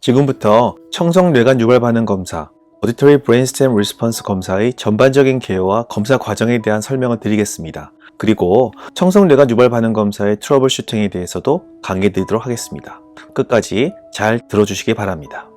지금부터 청성뇌관 유발 반응 검사, Auditory Brainstem Response 검사의 전반적인 개요와 검사 과정에 대한 설명을 드리겠습니다. 그리고 청성뇌관 유발 반응 검사의 트러블 슈팅에 대해서도 강의 드리도록 하겠습니다. 끝까지 잘 들어주시기 바랍니다.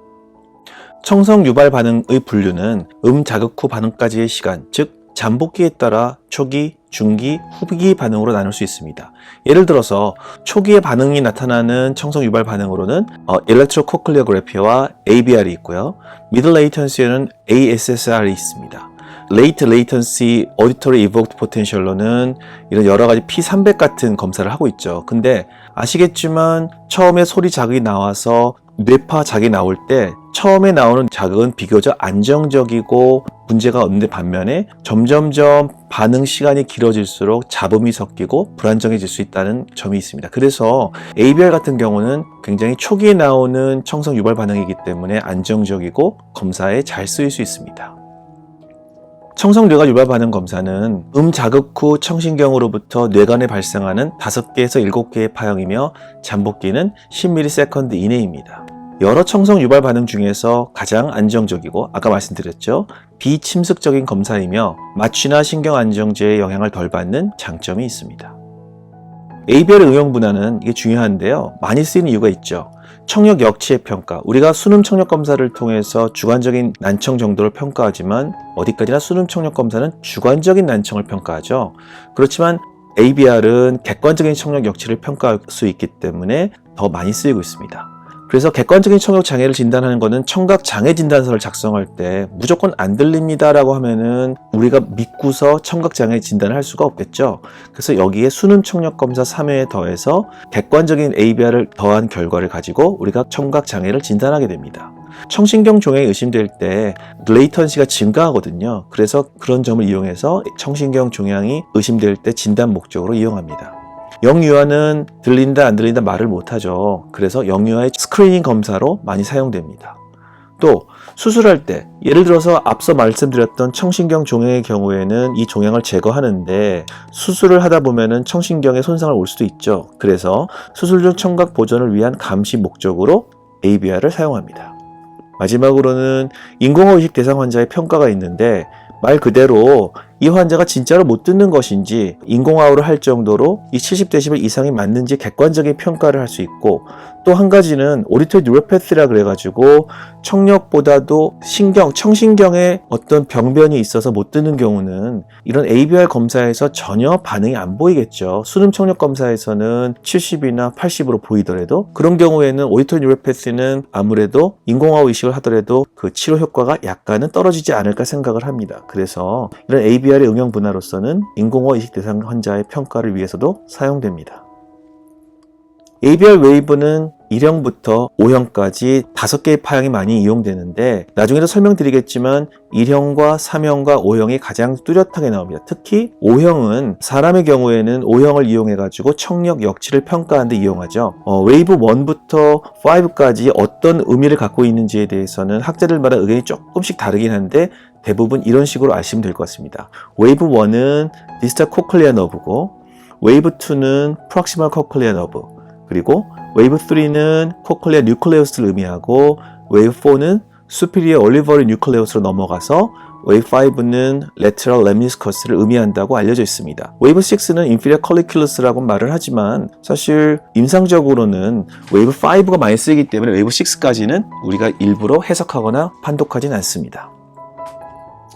청성 유발 반응의 분류는 자극 후 반응까지의 시간, 즉 잠복기에 따라 초기, 중기, 후기 반응으로 나눌 수 있습니다. 예를 들어서 초기에 반응이 나타나는 청성 유발 반응으로는 일렉트로코클리오그래피와 ABR이 있고요. 미들 레이턴시에는 ASSR이 있습니다. Late Latency Auditory Evoked Potential로는 이런 여러 가지 P300 같은 검사를 하고 있죠. 근데 아시겠지만 처음에 소리 자극이 나와서 뇌파 자극이 나올 때 처음에 나오는 자극은 비교적 안정적이고 문제가 없는데 반면에 점점점 반응 시간이 길어질수록 잡음이 섞이고 불안정해질 수 있다는 점이 있습니다. 그래서 ABR 같은 경우는 굉장히 초기에 나오는 청성 유발 반응이기 때문에 안정적이고 검사에 잘 쓰일 수 있습니다. 청성뇌관 유발 반응 검사는 자극 후 청신경으로부터 뇌관에 발생하는 5개에서 7개의 파형이며 잠복기는 10ms 이내입니다. 여러 청성 유발 반응 중에서 가장 안정적이고 아까 말씀드렸죠. 비침습적인 검사이며 마취나 신경 안정제의 영향을 덜 받는 장점이 있습니다. ABR 응용 분할은 이게 중요한데요. 많이 쓰이는 이유가 있죠. 청력 역치의 평가. 우리가 수능 청력 검사를 통해서 주관적인 난청 정도를 평가하지만 어디까지나 수능 청력 검사는 주관적인 난청을 평가하죠. 그렇지만 ABR은 객관적인 청력 역치를 평가할 수 있기 때문에 더 많이 쓰이고 있습니다. 그래서 객관적인 청력 장애를 진단하는 것은 청각 장애 진단서를 작성할 때 무조건 안 들립니다 라고 하면은 우리가 믿고서 청각 장애 진단을 할 수가 없겠죠. 그래서 여기에 수능 청력 검사 3회에 더해서 객관적인 ABR을 더한 결과를 가지고 우리가 청각 장애를 진단하게 됩니다. 청신경 종양이 의심될 때 레이턴시가 증가하거든요. 그래서 그런 점을 이용해서 청신경 종양이 의심될 때 진단 목적으로 이용합니다. 영유아는 들린다 안 들린다 말을 못하죠. 그래서 영유아의 스크리닝 검사로 많이 사용됩니다. 또 수술할 때 예를 들어서 앞서 말씀드렸던 청신경 종양의 경우에는 이 종양을 제거하는데 수술을 하다 보면은 청신경에 손상을 올 수도 있죠. 그래서 수술 중 청각 보존을 위한 감시 목적으로 ABR을 사용합니다. 마지막으로는 인공호흡 의식 대상 환자의 평가가 있는데 말 그대로 이 환자가 진짜로 못 듣는 것인지 인공호흡을 할 정도로 이 70dB 이상이 맞는지 객관적인 평가를 할 수 있고 또 한 가지는 오디토리 뉴로패시라 그래가지고 청력보다도 청신경에 어떤 병변이 있어서 못 듣는 경우는 이런 ABR 검사에서 전혀 반응이 안 보이겠죠. 수능 청력 검사에서는 70이나 80으로 보이더라도 그런 경우에는 오디토리 뉴로패시는 아무래도 인공호흡 의식을 하더라도 그 치료 효과가 약간은 떨어지지 않을까 생각을 합니다. 그래서 이런 ABR의 응용 분할로서는 인공호흡 의식 대상 환자의 평가를 위해서도 사용됩니다. ABR 웨이브는 1형부터 5형까지 5개의 파형이 많이 이용되는데 나중에도 설명드리겠지만 1형과 3형과 5형이 가장 뚜렷하게 나옵니다. 특히 5형은 사람의 경우에는 5형을 이용해가지고 청력 역치를 평가하는 데 이용하죠. 웨이브 1부터 5까지 어떤 의미를 갖고 있는지에 대해서는 학자들마다 의견이 조금씩 다르긴 한데 대부분 이런 식으로 아시면 될 것 같습니다. 웨이브 1은 디스탈 코클리아 너브고 웨이브 2는 프록시멀 코클리아 너브 그리고 웨이브 3는 코클리아 뉴클레우스를 의미하고 웨이브 4는 수피리어 올리버리 뉴클레우스로 넘어가서 웨이브 5는 레터럴 렘니스커스를 의미한다고 알려져 있습니다. 웨이브 6는 인피리어 컬리큘러스라고 말을 하지만 사실 임상적으로는 웨이브 5가 많이 쓰이기 때문에 웨이브 6까지는 우리가 일부러 해석하거나 판독하진 않습니다.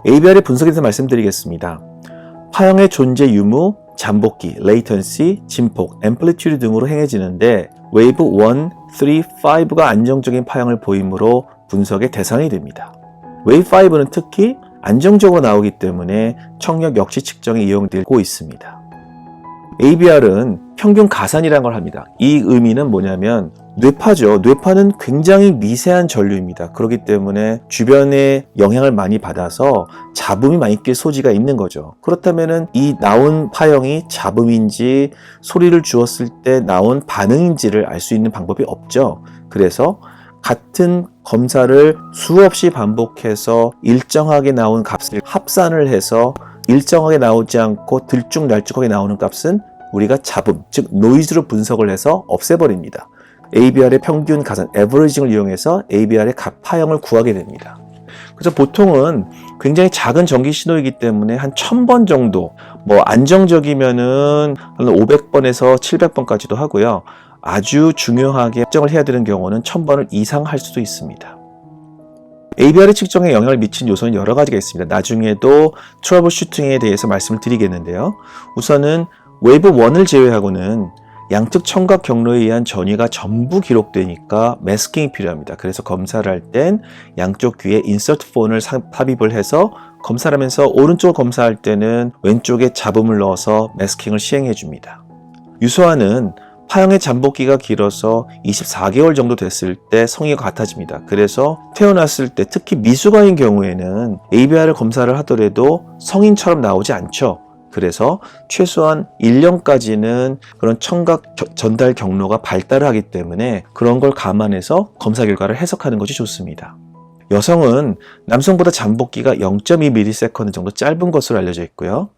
ABR의 분석에 대해서 말씀드리겠습니다. 파형의 존재 유무, 잠복기, 레이턴시, 진폭, 앰플리튜드 등으로 행해지는데 웨이브 1, 3, 5가 안정적인 파형을 보이므로 분석의 대상이 됩니다. 웨이브 5는 특히 안정적으로 나오기 때문에 청력 역치 측정에 이용되고 있습니다. ABR은 평균 가산이라는 걸 합니다. 이 의미는 뭐냐면 뇌파죠. 뇌파는 굉장히 미세한 전류입니다. 그렇기 때문에 주변에 영향을 많이 받아서 잡음이 많이 낄 소지가 있는 거죠. 그렇다면 이 나온 파형이 잡음인지 소리를 주었을 때 나온 반응인지를 알 수 있는 방법이 없죠. 그래서 같은 검사를 수없이 반복해서 일정하게 나온 값을 합산을 해서 일정하게 나오지 않고 들쭉날쭉하게 나오는 값은 우리가 잡음, 즉 노이즈로 분석을 해서 없애버립니다. ABR의 평균 가산, 에버리징을 이용해서 ABR의 각 파형을 구하게 됩니다. 그래서 보통은 굉장히 작은 전기 신호이기 때문에 한 1000번 정도, 안정적이면은 한 500번에서 700번까지도 하고요. 아주 중요하게 측정을 해야 되는 경우는 1000번을 이상 할 수도 있습니다. ABR의 측정에 영향을 미친 요소는 여러 가지가 있습니다. 나중에도 트러블 슈팅에 대해서 말씀을 드리겠는데요. 우선은 웨이브 1을 제외하고는 양측 청각 경로에 의한 전위가 전부 기록되니까 매스킹이 필요합니다. 그래서 검사를 할 땐 양쪽 귀에 인서트 폰을 삽입을 해서 검사를 하면서 오른쪽을 검사할 때는 왼쪽에 잡음을 넣어서 매스킹을 시행해 줍니다. 유소환은 파형의 잠복기가 길어서 24개월 정도 됐을 때 성의가 같아집니다. 그래서 태어났을 때 특히 미숙아인 경우에는 ABR을 검사를 하더라도 성인처럼 나오지 않죠. 그래서 최소한 1년까지는 그런 청각 전달 경로가 발달을 하기 때문에 그런 걸 감안해서 검사 결과를 해석하는 것이 좋습니다. 여성은 남성보다 잠복기가 0.2ms 정도 짧은 것으로 알려져 있고요.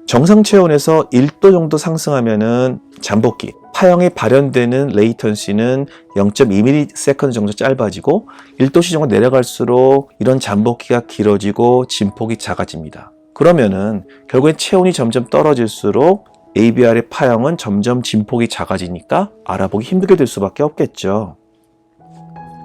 정상 체온에서 1도 정도 상승하면은 잠복기, 파형이 발현되는 레이턴시는 0.2ms 정도 짧아지고 1도씨 정도 내려갈수록 이런 잠복기가 길어지고 진폭이 작아집니다. 그러면은 결국엔 체온이 점점 떨어질수록 ABR의 파형은 점점 진폭이 작아지니까 알아보기 힘들게 될 수밖에 없겠죠.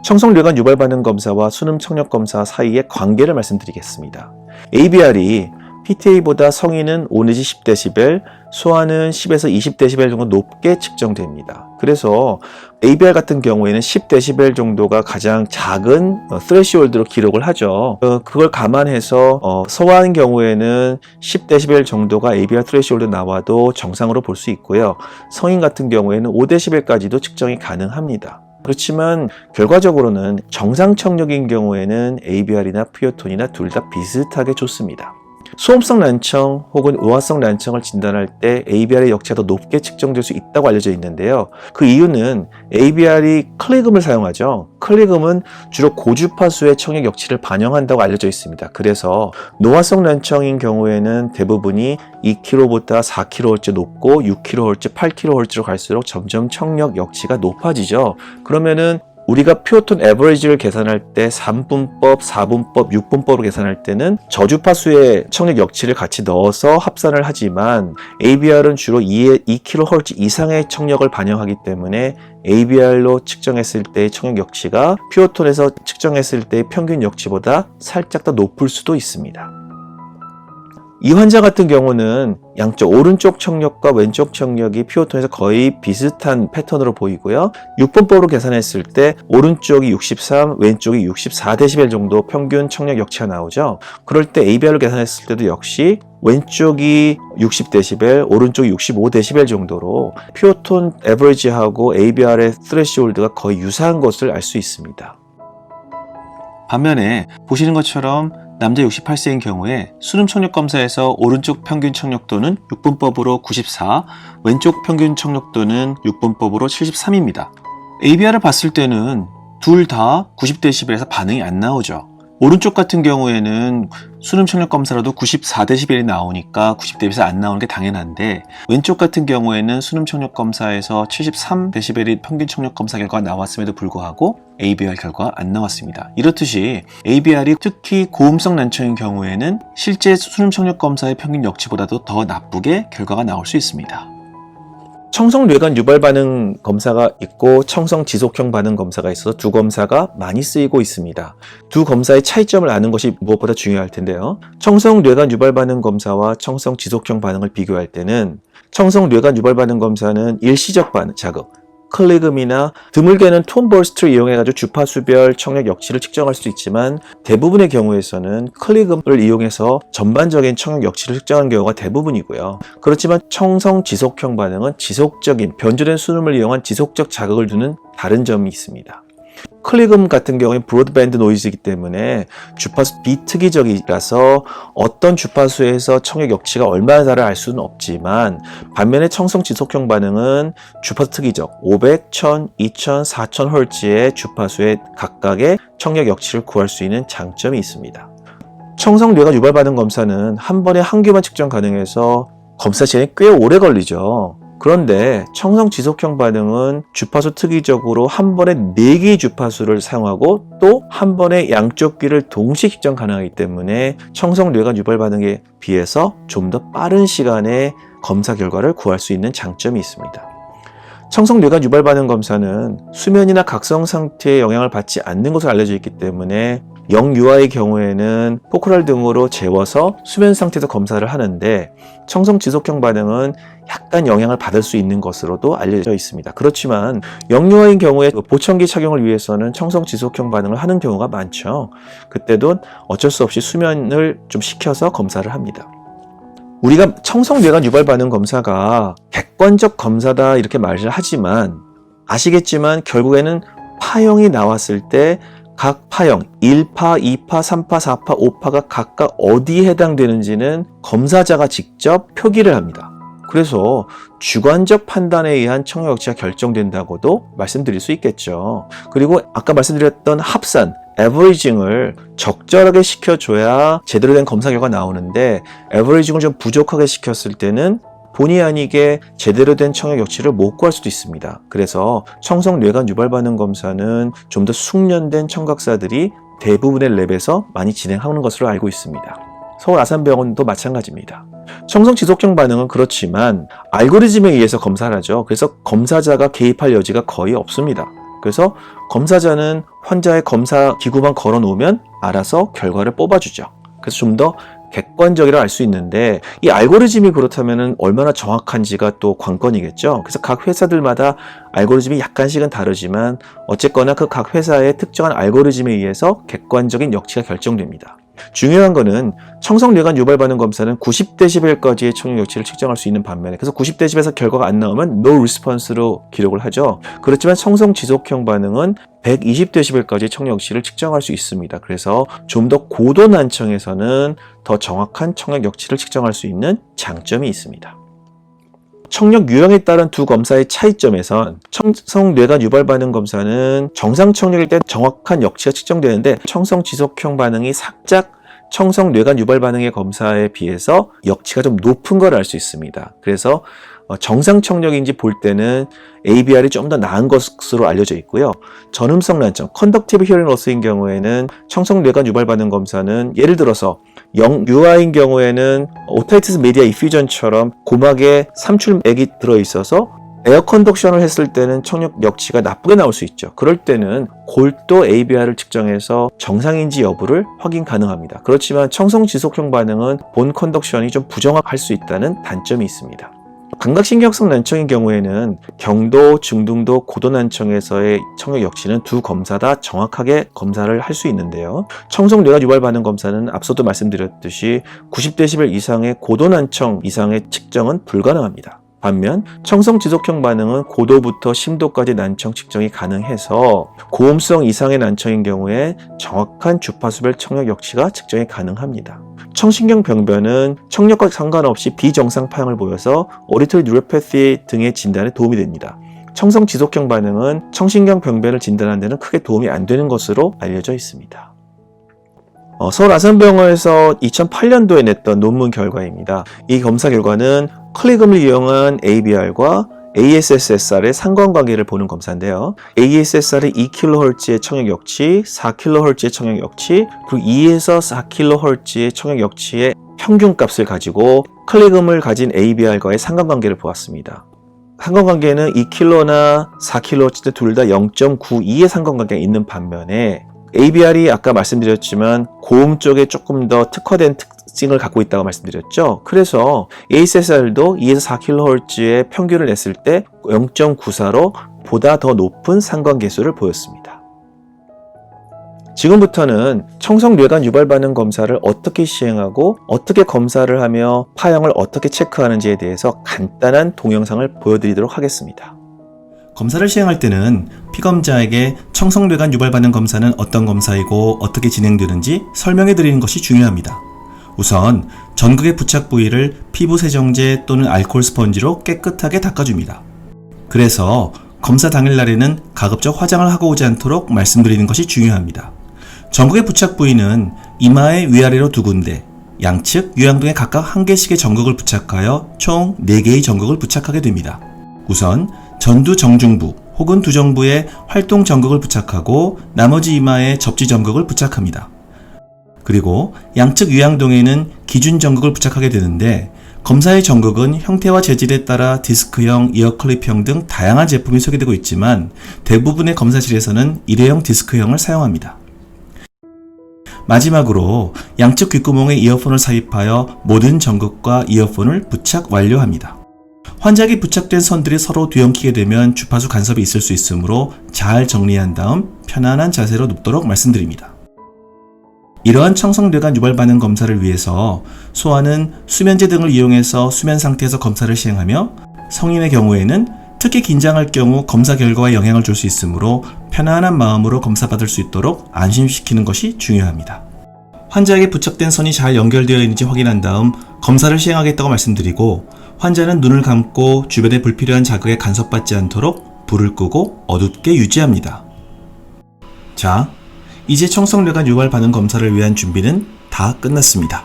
청성뇌관 유발 반응 검사와 수능 청력 검사 사이의 관계를 말씀드리겠습니다. ABR이 PTA보다 성인은 5 내지 10dB, 소아는 10에서 20dB 정도 높게 측정됩니다. 그래서 ABR 같은 경우에는 10dB 정도가 가장 작은 스레시홀드로 기록을 하죠. 그걸 감안해서 소아인 경우에는 10dB 정도가 ABR 스레시홀드 나와도 정상으로 볼 수 있고요. 성인 같은 경우에는 5dB까지도 측정이 가능합니다. 그렇지만 결과적으로는 정상 청력인 경우에는 ABR이나 피오톤이나 둘 다 비슷하게 좋습니다. 소음성 난청 혹은 우화성 난청을 진단할 때 ABR의 역치가 더 높게 측정될 수 있다고 알려져 있는데요. 그 이유는 ABR이 클리금을 사용하죠. 클리금은 주로 고주파수의 청력 역치를 반영한다고 알려져 있습니다. 그래서 노화성 난청인 경우에는 대부분이 2kHz보다 4kHz 높고 6kHz, 8kHz로 갈수록 점점 청력 역치가 높아지죠. 그러면은 우리가 피오톤 에버리지를 계산할 때 3분법, 4분법, 6분법으로 계산할 때는 저주파수의 청력 역치를 같이 넣어서 합산을 하지만 ABR은 주로 2kHz 이상의 청력을 반영하기 때문에 ABR로 측정했을 때의 청력 역치가 피오톤에서 측정했을 때의 평균 역치보다 살짝 더 높을 수도 있습니다. 이 환자 같은 경우는 양쪽 오른쪽 청력과 왼쪽 청력이 피오톤에서 거의 비슷한 패턴으로 보이고요. 6분법으로 계산했을 때 오른쪽이 63, 왼쪽이 64dB 정도 평균 청력 역치가 나오죠. 그럴 때 ABR로 계산했을 때도 역시 왼쪽이 60dB, 오른쪽이 65dB 정도로 피오톤 에버리지하고 ABR의 스레시홀드가 거의 유사한 것을 알 수 있습니다. 반면에 보시는 것처럼 남자 68세인 경우에 수능 청력 검사에서 오른쪽 평균 청력도는 6분법으로 94, 왼쪽 평균 청력도는 6분법으로 73입니다. ABR을 봤을 때는 둘 다 90dB에서 반응이 안 나오죠. 오른쪽 같은 경우에는 수능 청력 검사라도 94dB이 나오니까 90dB에서 안 나오는 게 당연한데 왼쪽 같은 경우에는 수능 청력 검사에서 73dB이 평균 청력 검사 결과가 나왔음에도 불구하고 ABR 결과가 안 나왔습니다. 이렇듯이 ABR이 특히 고음성 난청인 경우에는 실제 수능 청력 검사의 평균 역치보다도 더 나쁘게 결과가 나올 수 있습니다. 청성뇌관 유발 반응 검사가 있고 청성 지속형 반응 검사가 있어서 두 검사가 많이 쓰이고 있습니다. 두 검사의 차이점을 아는 것이 무엇보다 중요할 텐데요. 청성뇌관 유발 반응 검사와 청성 지속형 반응을 비교할 때는 청성뇌관 유발 반응 검사는 일시적 반응 자극, 클리금이나 드물게는 톤버스트를 이용해가지고 주파수별 청력 역치를 측정할 수 있지만 대부분의 경우에서는 클리금을 이용해서 전반적인 청력 역치를 측정하는 경우가 대부분이고요. 그렇지만 청성 지속형 반응은 지속적인 변조된 수음을 이용한 지속적 자극을 두는 다른 점이 있습니다. 클리금 같은 경우에 브로드밴드 노이즈이기 때문에 주파수 비특이적이라서 어떤 주파수에서 청력 역치가 얼마나 다를 알 수는 없지만 반면에 청성 지속형 반응은 주파수 특이적 500, 1000, 2000, 4000Hz의 주파수의 각각의 청력 역치를 구할 수 있는 장점이 있습니다. 청성뇌관 유발 반응 검사는 한 번에 한 개만 측정 가능해서 검사 시간이 꽤 오래 걸리죠. 그런데 청성 지속형 반응은 주파수 특이적으로 한 번에 4개의 주파수를 사용하고 또 한 번에 양쪽 귀를 동시에 측정 가능하기 때문에 청성 뇌관 유발 반응에 비해서 좀 더 빠른 시간에 검사 결과를 구할 수 있는 장점이 있습니다. 청성 뇌관 유발 반응 검사는 수면이나 각성 상태에 영향을 받지 않는 것으로 알려져 있기 때문에 영유아의 경우에는 포크랄 등으로 재워서 수면 상태에서 검사를 하는데 청성 지속형 반응은 약간 영향을 받을 수 있는 것으로도 알려져 있습니다. 그렇지만 영유아인 경우에 보청기 착용을 위해서는 청성 지속형 반응을 하는 경우가 많죠. 그때도 어쩔 수 없이 수면을 좀 시켜서 검사를 합니다. 우리가 청성 뇌관 유발 반응 검사가 객관적 검사다 이렇게 말을 하지만 아시겠지만 결국에는 파형이 나왔을 때 각 파형 1파, 2파, 3파, 4파, 5파가 각각 어디에 해당되는지는 검사자가 직접 표기를 합니다. 그래서 주관적 판단에 의한 청력 역치가 결정된다고도 말씀드릴 수 있겠죠. 그리고 아까 말씀드렸던 합산, 에버리징을 적절하게 시켜줘야 제대로 된 검사 결과가 나오는데 에버리징을 좀 부족하게 시켰을 때는 본의 아니게 제대로 된 청력 역치를 못 구할 수도 있습니다. 그래서 청성 뇌관 유발 반응 검사는 좀 더 숙련된 청각사들이 대부분의 랩에서 많이 진행하는 것으로 알고 있습니다. 서울 아산병원도 마찬가지입니다. 청성 지속형 반응은 그렇지만 알고리즘에 의해서 검사를 하죠. 그래서 검사자가 개입할 여지가 거의 없습니다. 그래서 검사자는 환자의 검사 기구만 걸어 놓으면 알아서 결과를 뽑아주죠. 그래서 좀 더 객관적이라 알 수 있는데 이 알고리즘이 그렇다면 얼마나 정확한지가 또 관건이겠죠. 그래서 각 회사들마다 알고리즘이 약간씩은 다르지만 어쨌거나 그 각 회사의 특정한 알고리즘에 의해서 객관적인 역치가 결정됩니다. 중요한 거는 청성 뇌관 유발 반응 검사는 90dB까지의 청력 역치를 측정할 수 있는 반면에 그래서 90dB에서 결과가 안 나오면 no response로 기록을 하죠. 그렇지만 청성 지속형 반응은 120dB까지의 청력 역치를 측정할 수 있습니다. 그래서 좀 더 고도 난청에서는 더 정확한 청력 역치를 측정할 수 있는 장점이 있습니다. 청력 유형에 따른 두 검사의 차이점에선 청성 뇌관 유발 반응 검사는 정상 청력일 때 정확한 역치가 측정되는데 청성 지속형 반응이 살짝 청성 뇌관 유발 반응의 검사에 비해서 역치가 좀 높은 걸 알 수 있습니다. 그래서 정상 청력인지 볼 때는 ABR이 좀 더 나은 것으로 알려져 있고요. 전음성 난청, 컨덕티브 히어링 로스인 경우에는 청성 뇌관 유발 반응 검사는 예를 들어서 영유아인 경우에는 오타이티스 메디아 이퓨전처럼 고막에 삼출액이 들어있어서 에어 컨덕션을 했을 때는 청력 역치가 나쁘게 나올 수 있죠. 그럴 때는 골도 ABR을 측정해서 정상인지 여부를 확인 가능합니다. 그렇지만 청성 지속형 반응은 본 컨덕션이 좀 부정확할 수 있다는 단점이 있습니다. 감각신경성 난청인 경우에는 경도, 중등도, 고도 난청에서의 청력 역치는 두 검사 다 정확하게 검사를 할 수 있는데요. 청성 뇌관 유발 반응 검사는 앞서도 말씀드렸듯이 90dB 이상의 고도 난청 이상의 측정은 불가능합니다. 반면 청성 지속형 반응은 고도부터 심도까지 난청 측정이 가능해서 고음성 이상의 난청인 경우에 정확한 주파수별 청력 역치가 측정이 가능합니다. 청신경 병변은 청력과 상관없이 비정상 파형을 보여서 오디토리 뉴로패티 등의 진단에 도움이 됩니다. 청성 지속형 반응은 청신경 병변을 진단하는 데는 크게 도움이 안 되는 것으로 알려져 있습니다. 서울 아산병원에서 2008년도에 냈던 논문 결과입니다. 이 검사 결과는 클리금을 이용한 ABR과 ASSR의 상관관계를 보는 검사인데요. ASSR의 2kHz의 청력 역치, 4kHz의 청력 역치, 그리고 2에서 4kHz의 청력 역치의 평균값을 가지고 클리금을 가진 ABR과의 상관관계를 보았습니다. 상관관계는 2kHz나 4kHz 둘 다 0.92의 상관관계가 있는 반면에 ABR이 아까 말씀드렸지만 고음 쪽에 조금 더 특화된 특징을 갖고 있다고 말씀드렸죠. 그래서 ASSR도 2에서 4kHz의 평균을 냈을 때 0.94로 보다 더 높은 상관계수를 보였습니다. 지금부터는 청성 뇌관 유발 반응 검사를 어떻게 시행하고 어떻게 검사를 하며 파형을 어떻게 체크하는지에 대해서 간단한 동영상을 보여드리도록 하겠습니다. 검사를 시행할 때는 피검자에게 청성 뇌관 유발 반응 검사는 어떤 검사이고 어떻게 진행되는지 설명해 드리는 것이 중요합니다. 우선 전극의 부착 부위를 피부 세정제 또는 알코올 스펀지로 깨끗하게 닦아줍니다. 그래서 검사 당일날에는 가급적 화장을 하고 오지 않도록 말씀드리는 것이 중요합니다. 전극의 부착 부위는 이마의 위아래로 2군데, 양측 유양동에 각각 1개씩의 전극을 부착하여 총 4개의 전극을 부착하게 됩니다. 우선 전두 정중부 혹은 두정부에 활동 전극을 부착하고 나머지 이마에 접지 전극을 부착합니다. 그리고 양측 위양동에는 기준 전극을 부착하게 되는데 검사의 전극은 형태와 재질에 따라 디스크형, 이어클립형 등 다양한 제품이 소개되고 있지만 대부분의 검사실에서는 일회용 디스크형을 사용합니다. 마지막으로 양측 귓구멍에 이어폰을 삽입하여 모든 전극과 이어폰을 부착 완료합니다. 환자에게 부착된 선들이 서로 뒤엉키게 되면 주파수 간섭이 있을 수 있으므로 잘 정리한 다음 편안한 자세로 눕도록 말씀드립니다. 이러한 청성뇌관 유발 반응 검사를 위해서 소아는 수면제 등을 이용해서 수면 상태에서 검사를 시행하며 성인의 경우에는 특히 긴장할 경우 검사 결과에 영향을 줄 수 있으므로 편안한 마음으로 검사받을 수 있도록 안심시키는 것이 중요합니다. 환자에게 부착된 선이 잘 연결되어 있는지 확인한 다음 검사를 시행하겠다고 말씀드리고 환자는 눈을 감고 주변에 불필요한 자극에 간섭받지 않도록 불을 끄고 어둡게 유지합니다. 자, 이제 청성뇌관 유발 반응 검사를 위한 준비는 다 끝났습니다.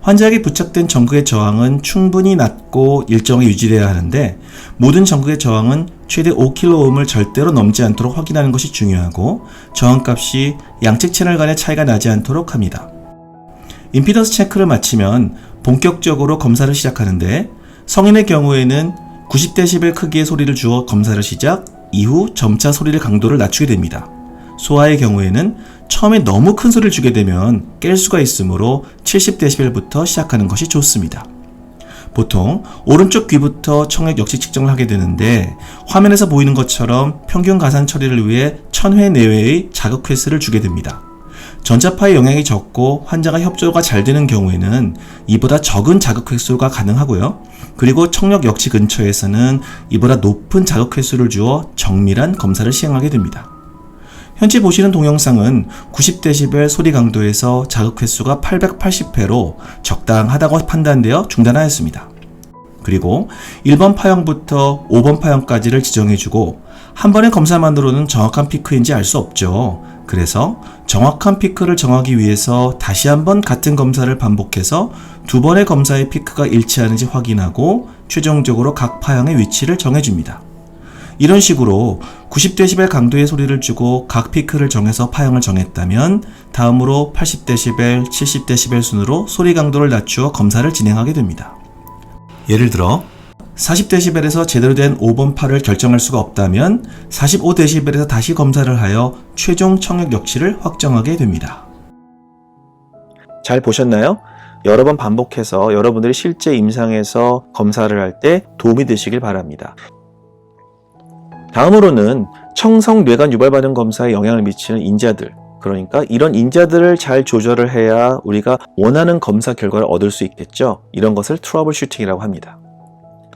환자에게 부착된 전극의 저항은 충분히 낮고 일정하게 유지되어야 하는데 모든 전극의 저항은 최대 5kΩ을 절대로 넘지 않도록 확인하는 것이 중요하고 저항값이 양측 채널 간의 차이가 나지 않도록 합니다. 임피던스 체크를 마치면 본격적으로 검사를 시작하는데 성인의 경우에는 90dB 크기의 소리를 주어 검사를 시작, 이후 점차 소리의 강도를 낮추게 됩니다. 소아의 경우에는 처음에 너무 큰 소리를 주게 되면 깰 수가 있으므로 70dB부터 시작하는 것이 좋습니다. 보통 오른쪽 귀부터 청력 역시 측정을 하게 되는데 화면에서 보이는 것처럼 평균 가산 처리를 위해 1000회 내외의 자극 횟수를 주게 됩니다. 전자파의 영향이 적고 환자가 협조가 잘 되는 경우에는 이보다 적은 자극 횟수가 가능하고요. 그리고 청력 역치 근처에서는 이보다 높은 자극 횟수를 주어 정밀한 검사를 시행하게 됩니다. 현재 보시는 동영상은 90dB 소리 강도에서 자극 횟수가 880회로 적당하다고 판단되어 중단하였습니다. 그리고 1번 파형부터 5번 파형까지를 지정해주고 한 번의 검사만으로는 정확한 피크인지 알 수 없죠. 그래서 정확한 피크를 정하기 위해서 다시 한번 같은 검사를 반복해서 두 번의 검사의 피크가 일치하는지 확인하고 최종적으로 각 파형의 위치를 정해줍니다. 이런 식으로 90dB 강도의 소리를 주고 각 피크를 정해서 파형을 정했다면 다음으로 80dB, 70dB 순으로 소리 강도를 낮추어 검사를 진행하게 됩니다. 예를 들어 40dB에서 제대로 된 5번 파를 결정할 수가 없다면 45dB에서 다시 검사를 하여 최종 청력 역치를 확정하게 됩니다. 잘 보셨나요? 여러 번 반복해서 여러분들이 실제 임상에서 검사를 할 때 도움이 되시길 바랍니다. 다음으로는 청성뇌관 유발 반응 검사에 영향을 미치는 인자들, 그러니까 이런 인자들을 잘 조절을 해야 우리가 원하는 검사 결과를 얻을 수 있겠죠. 이런 것을 트러블 슈팅이라고 합니다.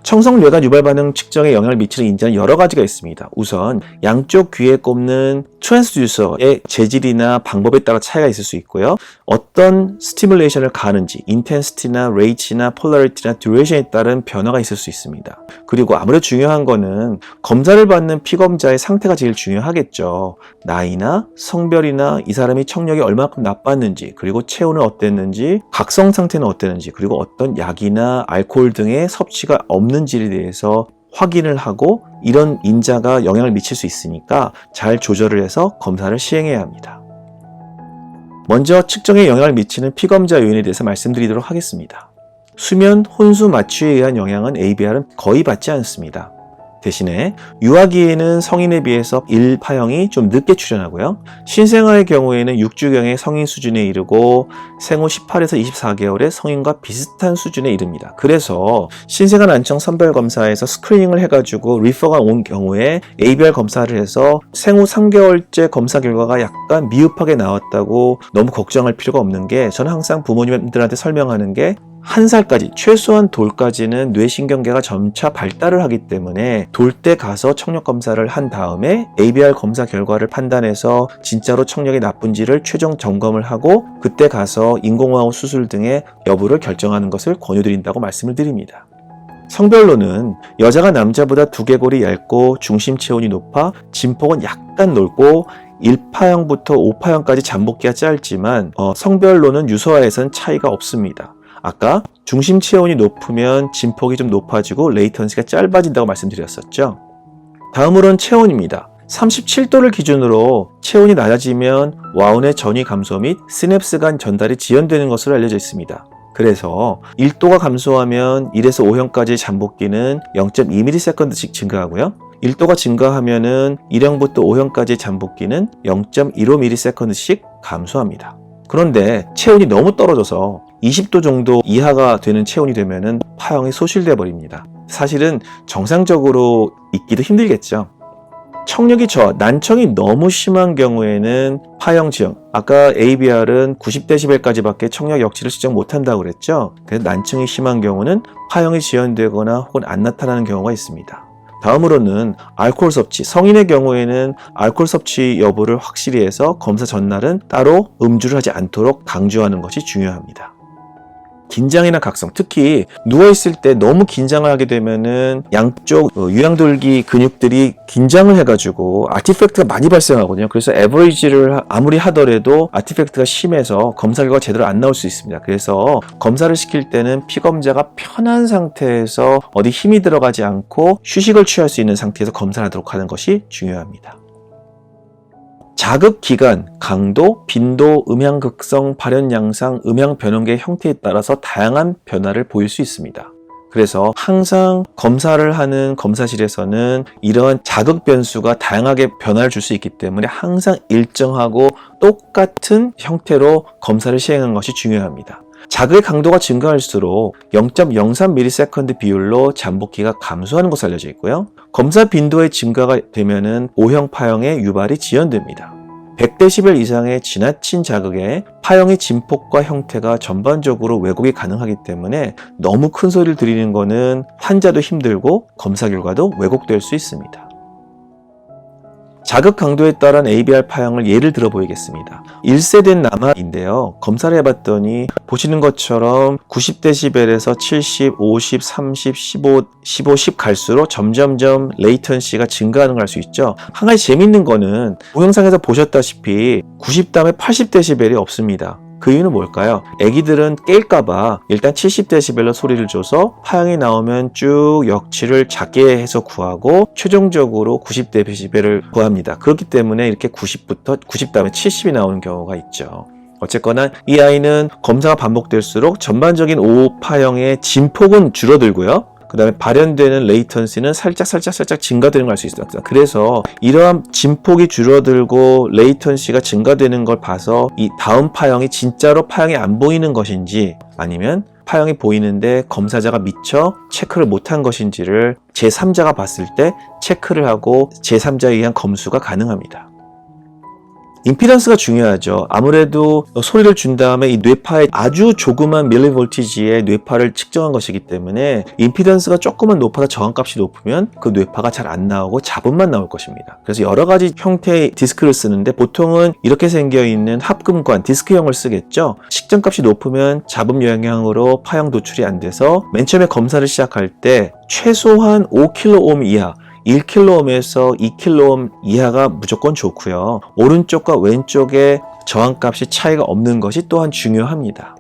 청성뇌관 유발 반응 측정에 영향을 미치는 인자는 여러 가지가 있습니다. 우선 양쪽 귀에 꼽는 트랜스듀서의 재질이나 방법에 따라 차이가 있을 수 있고요. 어떤 스티뮬레이션을 가하는지, 인텐시티나 레이치나 폴라리티나 듀레이션에 따른 변화가 있을 수 있습니다. 그리고 아무래도 중요한 거는 검사를 받는 피검자의 상태가 제일 중요하겠죠. 나이나 성별이나 이 사람이 청력이 얼마큼 나빴는지, 그리고 체온은 어땠는지, 각성 상태는 어땠는지, 그리고 어떤 약이나 알코올 등의 섭취가 없는지에 대해서 확인을 하고 이런 인자가 영향을 미칠 수 있으니까 잘 조절을 해서 검사를 시행해야 합니다. 먼저 측정에 영향을 미치는 피검자 요인에 대해서 말씀드리도록 하겠습니다. 수면 혼수 마취에 의한 영향은 ABR은 거의 받지 않습니다. 대신에 유아기에는 성인에 비해서 1파형이 좀 늦게 출현하고요. 신생아의 경우에는 6주경의 성인 수준에 이르고 생후 18에서 24개월의 성인과 비슷한 수준에 이릅니다. 그래서 신생아 난청 선별 검사에서 스크리닝을 해가지고 리퍼가 온 경우에 ABR 검사를 해서 생후 3개월째 검사 결과가 약간 미흡하게 나왔다고 너무 걱정할 필요가 없는 게, 저는 항상 부모님들한테 설명하는 게 1살까지, 최소한 돌까지는 뇌신경계가 점차 발달을 하기 때문에 돌 때 가서 청력 검사를 한 다음에 ABR 검사 결과를 판단해서 진짜로 청력이 나쁜지를 최종 점검을 하고 그때 가서 인공호흡 수술 등의 여부를 결정하는 것을 권유드린다고 말씀을 드립니다. 성별로는 여자가 남자보다 두개골이 얇고 중심 체온이 높아 진폭은 약간 넓고 1파형부터 5파형까지 잠복기가 짧지만 성별로는 유소아에선 차이가 없습니다. 아까 중심 체온이 높으면 진폭이 좀 높아지고 레이턴시가 짧아진다고 말씀드렸었죠. 다음으로는 체온입니다. 37도를 기준으로 체온이 낮아지면 와운의 전위 감소 및 시냅스 간 전달이 지연되는 것으로 알려져 있습니다. 그래서 1도가 감소하면 1에서 5형까지의 잠복기는 0.2ms씩 증가하고요. 1도가 증가하면은 1형부터 5형까지의 잠복기는 0.15ms씩 감소합니다. 그런데 체온이 너무 떨어져서 20도 정도 이하가 되는 체온이 되면은 파형이 소실돼 버립니다. 사실은 정상적으로 있기도 힘들겠죠. 청력이 난청이 너무 심한 경우에는 파형 지형, 아까 ABR은 90dB까지밖에 청력 역치를 측정 못한다고 그랬죠. 그래서 난청이 심한 경우는 파형이 지연되거나 혹은 안 나타나는 경우가 있습니다. 다음으로는 알코올 섭취, 성인의 경우에는 알코올 섭취 여부를 확실히 해서 검사 전날은 따로 음주를 하지 않도록 강조하는 것이 중요합니다. 긴장이나 각성, 특히 누워있을 때 너무 긴장을 하게 되면은 양쪽 유양돌기 근육들이 긴장을 해가지고 아티팩트가 많이 발생하거든요. 그래서 에버리지를 아무리 하더라도 아티팩트가 심해서 검사 결과가 제대로 안 나올 수 있습니다. 그래서 검사를 시킬 때는 피검자가 편한 상태에서 어디 힘이 들어가지 않고 휴식을 취할 수 있는 상태에서 검사를 하도록 하는 것이 중요합니다. 자극 기간, 강도, 빈도, 음향 극성, 발현 양상, 음향 변형계의 형태에 따라서 다양한 변화를 보일 수 있습니다. 그래서 항상 검사를 하는 검사실에서는 이러한 자극 변수가 다양하게 변화를 줄 수 있기 때문에 항상 일정하고 똑같은 형태로 검사를 시행하는 것이 중요합니다. 자극의 강도가 증가할수록 0.03ms 비율로 잠복기가 감소하는 것으로 알려져 있고요. 검사 빈도의 증가가 되면은 O형 파형의 유발이 지연됩니다. 100dB 이상의 지나친 자극에 파형의 진폭과 형태가 전반적으로 왜곡이 가능하기 때문에 너무 큰 소리를 들리는 것은 환자도 힘들고 검사 결과도 왜곡될 수 있습니다. 자극 강도에 따른 ABR 파형을 예를 들어 보이겠습니다. 1세된 남아인데요. 검사를 해봤더니 보시는 것처럼 90dB에서 70, 50, 30, 15, 10 갈수록 점점점 레이턴시가 증가하는 걸 알 수 있죠. 한 가지 재밌는 거는 동영상에서 보셨다시피 90 다음에 80dB이 없습니다. 그 이유는 뭘까요? 애기들은 깰까봐 일단 70dB로 소리를 줘서 파형이 나오면 쭉 역치를 작게 해서 구하고 최종적으로 90dB를 구합니다. 그렇기 때문에 이렇게 90 다음에 70이 나오는 경우가 있죠. 어쨌거나 이 아이는 검사가 반복될수록 전반적인 O 파형의 진폭은 줄어들고요. 그 다음에 발현되는 레이턴시는 살짝 증가되는 걸 알 수 있습니다. 그래서 이러한 진폭이 줄어들고 레이턴시가 증가되는 걸 봐서 이 다음 파형이 진짜로 파형이 안 보이는 것인지 아니면 파형이 보이는데 검사자가 미처 체크를 못한 것인지를 제3자가 봤을 때 체크를 하고 제3자에 의한 검수가 가능합니다. 임피던스가 중요하죠. 아무래도 소리를 준 다음에 이 뇌파의 아주 조그만 밀리볼티지의 뇌파를 측정한 것이기 때문에 임피던스가 조금만 높아서 저항값이 높으면 그 뇌파가 잘 안 나오고 잡음만 나올 것입니다. 그래서 여러 가지 형태의 디스크를 쓰는데 보통은 이렇게 생겨있는 합금관, 디스크형을 쓰겠죠. 측정값이 높으면 잡음 영향으로 파형 도출이 안 돼서 맨 처음에 검사를 시작할 때 최소한 5kΩ 이하 1kΩ에서 2kΩ 이하가 무조건 좋고요. 오른쪽과 왼쪽에 저항값이 차이가 없는 것이 또한 중요합니다.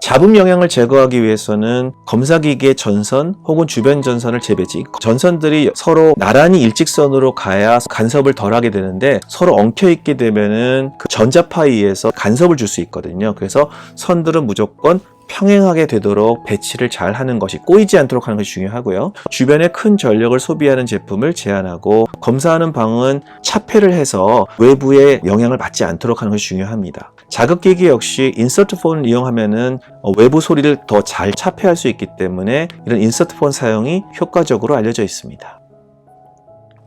잡음 영향을 제거하기 위해서는 검사기기의 전선 혹은 주변 전선을 재배치, 전선들이 서로 나란히 일직선으로 가야 간섭을 덜 하게 되는데 서로 엉켜 있게 되면은 그 전자파에 의해서 간섭을 줄 수 있거든요. 그래서 선들은 무조건 평행하게 되도록 배치를 잘 하는 것이, 꼬이지 않도록 하는 것이 중요하고요. 주변에 큰 전력을 소비하는 제품을 제한하고 검사하는 방은 차폐를 해서 외부에 영향을 받지 않도록 하는 것이 중요합니다. 자극기기 역시 인서트폰을 이용하면은 외부 소리를 더 잘 차폐할 수 있기 때문에 이런 인서트폰 사용이 효과적으로 알려져 있습니다.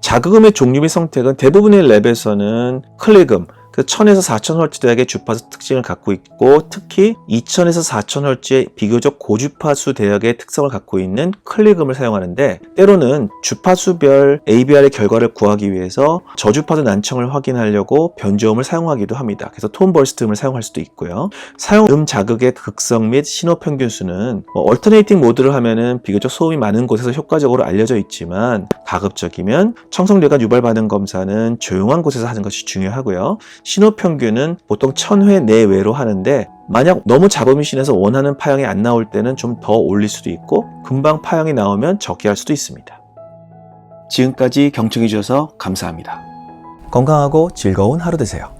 자극음의 종류 및 성택은 대부분의 랩에서는 클릭음, 1000에서 4000Hz 대역의 주파수 특징을 갖고 있고 특히 2000에서 4000Hz의 비교적 고주파수 대역의 특성을 갖고 있는 클릭음을 사용하는데 때로는 주파수별 ABR의 결과를 구하기 위해서 저주파수 난청을 확인하려고 변조음을 사용하기도 합니다. 그래서 톤 벌스트음을 사용할 수도 있고요. 사용 자극의 극성 및 신호 평균수는 얼터네이팅 모드를 하면은 비교적 소음이 많은 곳에서 효과적으로 알려져 있지만 가급적이면 청성뇌관 유발 반응 검사는 조용한 곳에서 하는 것이 중요하고요. 신호 평균은 보통 1000회 내외로 하는데 만약 너무 잡음이 심해서 원하는 파형이 안 나올 때는 좀 더 올릴 수도 있고 금방 파형이 나오면 적게 할 수도 있습니다. 지금까지 경청해 주셔서 감사합니다. 건강하고 즐거운 하루 되세요.